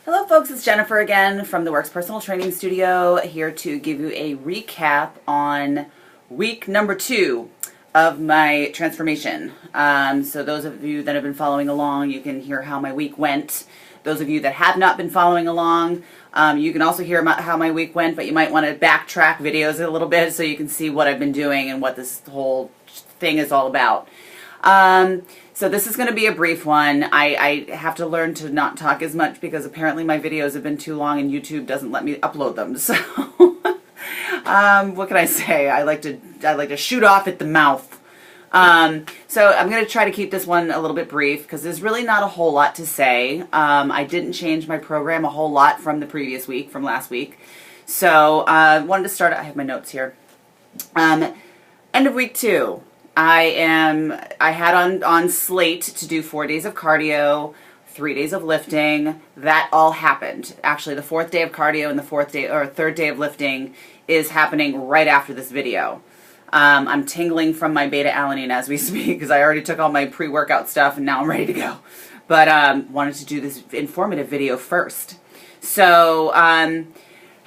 Hello folks, it's Jennifer again from the Works Personal Training Studio, here to give you a recap on week number 2 of my transformation. So those of you that have been following along, you can hear how my week went. Those of you that have not been following along, you can also hear how my week went, but you might want to backtrack videos a little bit so you can see what I've been doing and what this whole thing is all about. So this is going to be a brief one. I have to learn to not talk as much because apparently my videos have been too long and YouTube doesn't let me upload them. So what can I say? I like to shoot off at the mouth. So I'm going to try to keep this one a little bit brief because there's really not a whole lot to say. I didn't change my program a whole lot from the previous week, from last week. So I wanted to start, I have my notes here. End of week 2. I had on slate to do 4 days of cardio, 3 days of lifting. That all happened. Actually, the 4th day of cardio and the 3rd day of lifting is happening right after this video. I'm tingling from my beta-alanine as we speak because I already took all my pre-workout stuff and now I'm ready to go. But wanted to do this informative video first. So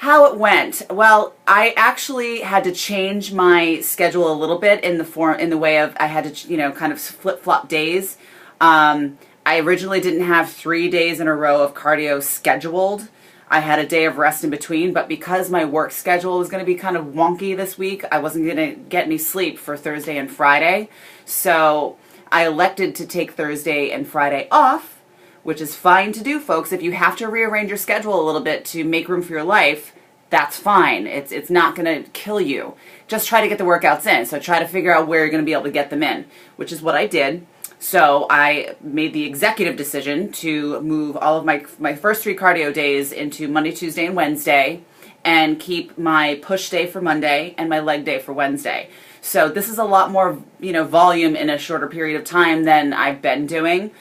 how it went? Well, I actually had to change my schedule a little bit in the way of I had to, kind of flip-flop days. I originally didn't have 3 days in a row of cardio scheduled. I had a day of rest in between, but because my work schedule was going to be kind of wonky this week, I wasn't going to get any sleep for Thursday and Friday. So I elected to take Thursday and Friday off, which is fine to do, folks. If you have to rearrange your schedule a little bit to make room for your life, that's fine. It's not going to kill you. Just try to get the workouts in. So try to figure out where you're going to be able to get them in, which is what I did. So I made the executive decision to move all of my first 3 cardio days into Monday, Tuesday, and Wednesday, and keep my push day for Monday and my leg day for Wednesday. So this is a lot more, volume in a shorter period of time than I've been doing.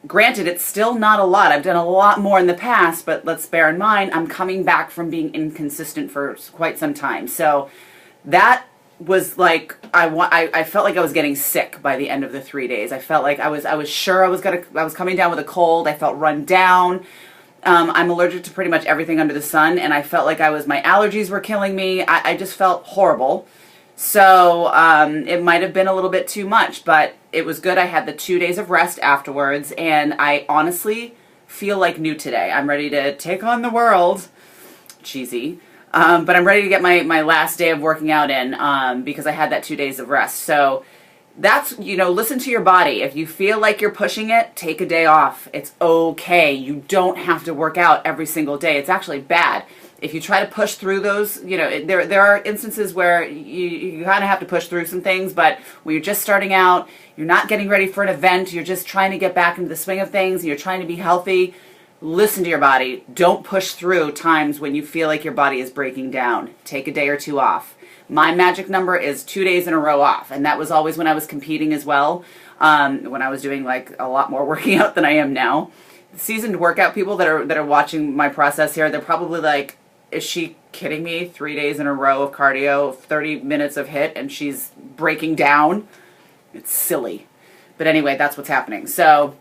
Granted, it's still not a lot. I've done a lot more in the past, but let's bear in mind, I'm coming back from being inconsistent for quite some time. So that was like, I felt like I was getting sick by the end of the 3 days. I felt like I was sure I was coming down with a cold. I felt run down. I'm allergic to pretty much everything under the sun, and I felt like my allergies were killing me. I just felt horrible. So it might have been a little bit too much, but it was good. I had the 2 days of rest afterwards, and I honestly feel like new today. I'm ready to take on the world. Cheesy. But I'm ready to get my last day of working out in because I had that 2 days of rest. So that's, listen to your body. If you feel like you're pushing it, take a day off. It's okay. You don't have to work out every single day. It's actually bad. If you try to push through those, there are instances where you kind of have to push through some things, but when you're just starting out, you're not getting ready for an event, you're just trying to get back into the swing of things, and you're trying to be healthy, listen to your body. Don't push through times when you feel like your body is breaking down. Take a day or 2 off. My magic number is 2 days in a row off, and that was always when I was competing as well, when I was doing like a lot more working out than I am now. Seasoned workout people that are watching my process here, they're probably like, is she kidding me? 3 days in a row of cardio, 30 minutes of HIIT, and she's breaking down? It's silly. But anyway, that's what's happening. So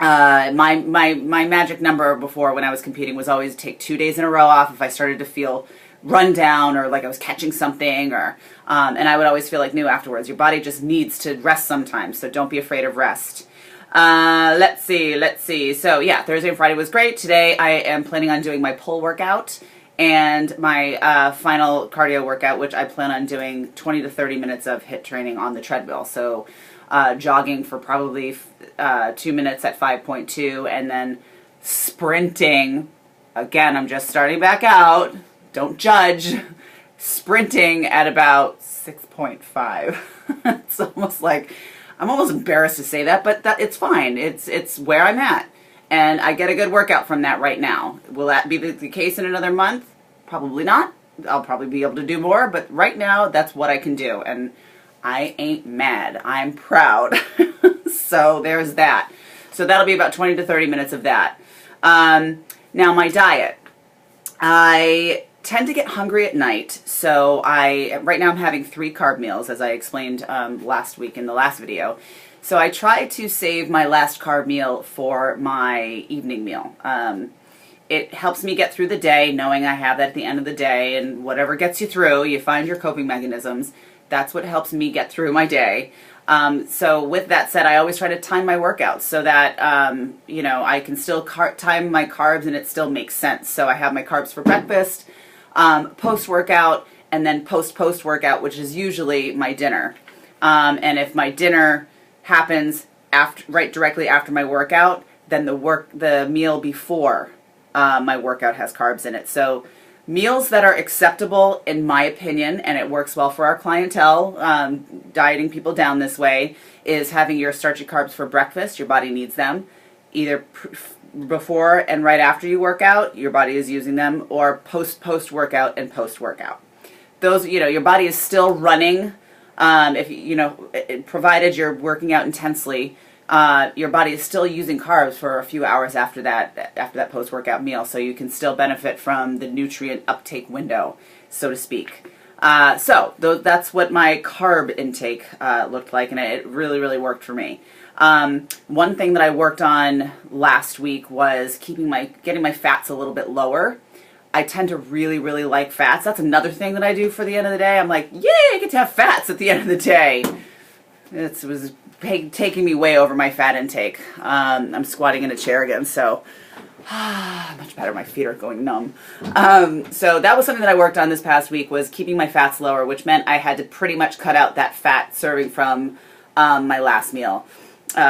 my magic number before when I was competing was always take 2 days in a row off if I started to feel run down or like I was catching something, or and I would always feel like new afterwards. Your body just needs to rest sometimes, so don't be afraid of rest. Let's see. So yeah, Thursday and Friday was great. Today I am planning on doing my pull workout and my final cardio workout, which I plan on doing 20 to 30 minutes of HIIT training on the treadmill. So jogging for probably 2 minutes at 5.2, and then sprinting. Again, I'm just starting back out. Don't judge. Sprinting at about 6.5. It's almost like, I'm almost embarrassed to say that, but it's fine. It's where I'm at. And I get a good workout from that right now. Will that be the case in another month? Probably not. I'll probably be able to do more, but right now that's what I can do. And I ain't mad. I'm proud. So there's that. So that'll be about 20 to 30 minutes of that. Now my diet. I tend to get hungry at night, so right now I'm having 3 carb meals, as I explained last week in the last video. So I try to save my last carb meal for my evening meal. It helps me get through the day knowing I have that at the end of the day, and whatever gets you through, you find your coping mechanisms. That's what helps me get through my day. So with that said, I always try to time my workouts so that, I can still time my carbs and it still makes sense. So I have my carbs for breakfast, post-workout, and then post-workout, which is usually my dinner. And if my dinner happens directly after my workout, then the meal before my workout has carbs in it. So meals that are acceptable, in my opinion, and it works well for our clientele, dieting people down this way, is having your starchy carbs for breakfast. Your body needs them. Either before and right after you work out, your body is using them, or post-workout and post-workout. Those, your body is still running, provided you're working out intensely, your body is still using carbs for a few hours after that post-workout meal, so you can still benefit from the nutrient uptake window, so to speak. So that's what my carb intake looked like, and it really, really worked for me. One thing that I worked on last week was getting my fats a little bit lower. I tend to really, really like fats. That's another thing that I do for the end of the day. I'm like, yay, I get to have fats at the end of the day. It was taking me way over my fat intake. I'm squatting in a chair again, so much better. My feet are going numb. So that was something that I worked on this past week, was keeping my fats lower, which meant I had to pretty much cut out that fat serving from my last meal,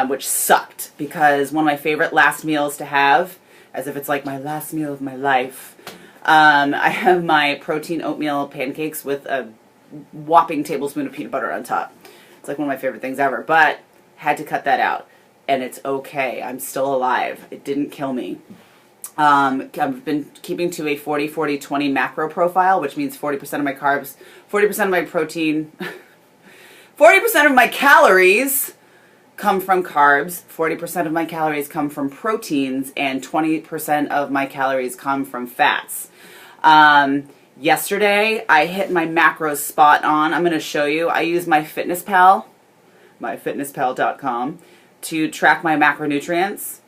which sucked, because one of my favorite last meals to have, as if it's like my last meal of my life, I have my protein oatmeal pancakes with a whopping tablespoon of peanut butter on top. It's like one of my favorite things ever, but had to cut that out, and it's okay. I'm still alive. It didn't kill me. I've been keeping to a 40-40-20 macro profile, which means 40% of my carbs, 40% of my protein, 40% of my calories come from carbs, 40% of my calories come from proteins, and 20% of my calories come from fats. Yesterday, I hit my macros spot on. I'm going to show you. I use MyFitnessPal, myfitnesspal.com, to track my macronutrients.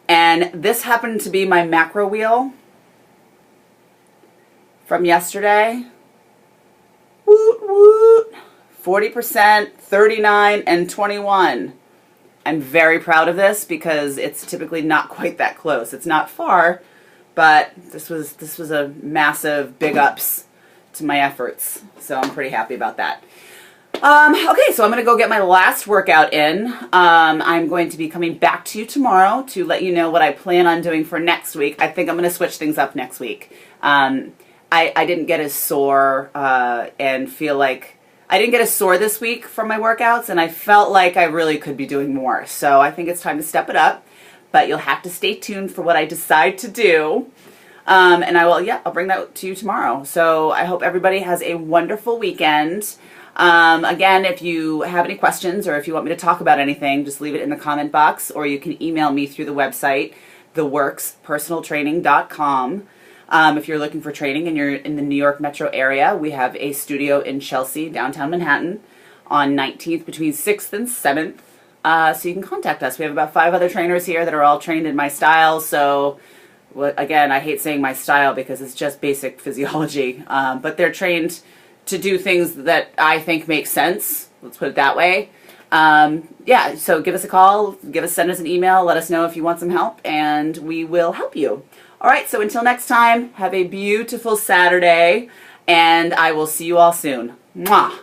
And this happened to be my macro wheel from yesterday. Woot woot. 40%, 39, and 21. I'm very proud of this because it's typically not quite that close. It's not far, but this was a massive big ups to my efforts. So I'm pretty happy about that. Okay, so I'm going to go get my last workout in. I'm going to be coming back to you tomorrow to let you know what I plan on doing for next week. I think I'm going to switch things up next week. I didn't get as sore and feel like I didn't get as sore this week from my workouts, and I felt like I really could be doing more. So I think it's time to step it up, but you'll have to stay tuned for what I decide to do. And I'll bring that to you tomorrow. So I hope everybody has a wonderful weekend. Again, if you have any questions or if you want me to talk about anything, just leave it in the comment box, or you can email me through the website, theworkspersonaltraining.com. If you're looking for training and you're in the New York metro area, we have a studio in Chelsea, downtown Manhattan, on 19th between 6th and 7th. So you can contact us. We have about 5 other trainers here that are all trained in my style. So, again, I hate saying my style because it's just basic physiology. But they're trained to do things that I think make sense. Let's put it that way. Yeah, so give us a call, send us an email, let us know if you want some help, and we will help you. All right, so until next time, have a beautiful Saturday, and I will see you all soon. Mwah!